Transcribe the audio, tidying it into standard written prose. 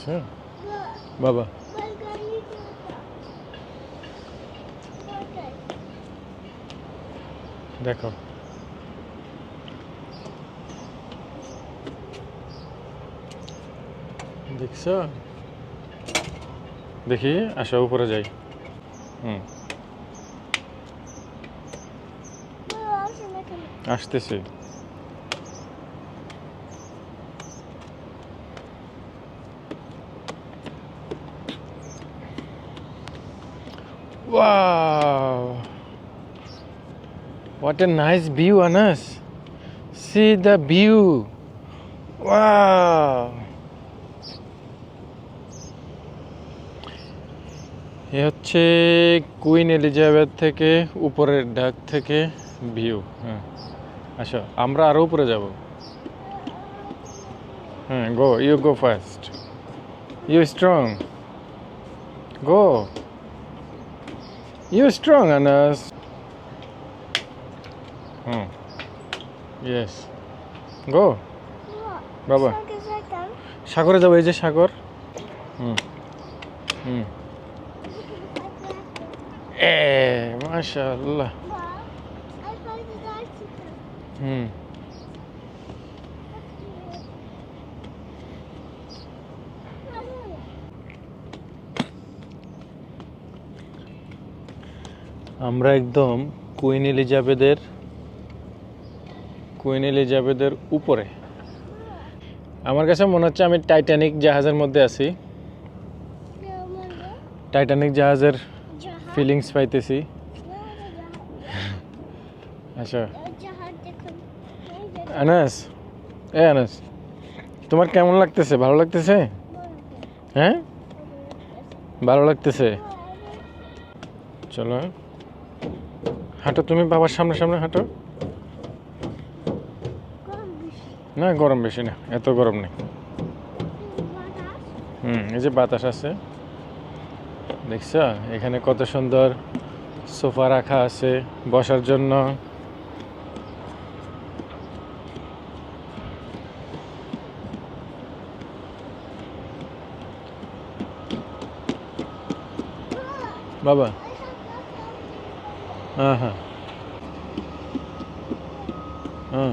হ্যাঁ বাবা, দেখো দেখছো, দেখি আসো উপরে যাই। হুম, আসতেছি। Wow! What a nice view, Anas. See the view. Wow! এ হচ্ছে কুইন এলিজাবেথ থেকে উপরের ডাক থেকে ভিউ। হ্যাঁ আসো, আমরা আরো উপরে যাব। হ্যাঁ গো, you go first, you strong, go, you strong Anas. Hmm, yes, go বাবা। সাগরে যাবো, এই যে সাগর। হুম হুম, এ মাশাআল্লাহ। হুম, আমরা একদম কুইন এলিজাবেথের উপরে। আমার কাছে মনে হচ্ছে আমি টাইটানিক জাহাজের মধ্যে আছি, টাইটানিক জাহাজের ফিলিংস পাইতেছি। আচ্ছা আনাস, এ আনাস, তোমার কেমন লাগতেছে? ভালো লাগতেছে? হ্যাঁ ভালো লাগতেছে। চলো হাঁটো, তুমি বাবার সামনে সামনে হাঁটো। না গরম বেশি না, এত গরম নেই। হুম, এই যে বাতাস আছে, দেখছো এখানে কত সুন্দর সোফা রাখা আছে বসার জন্য। বাবা, হ্যাঁ হ্যাঁ হ্যাঁ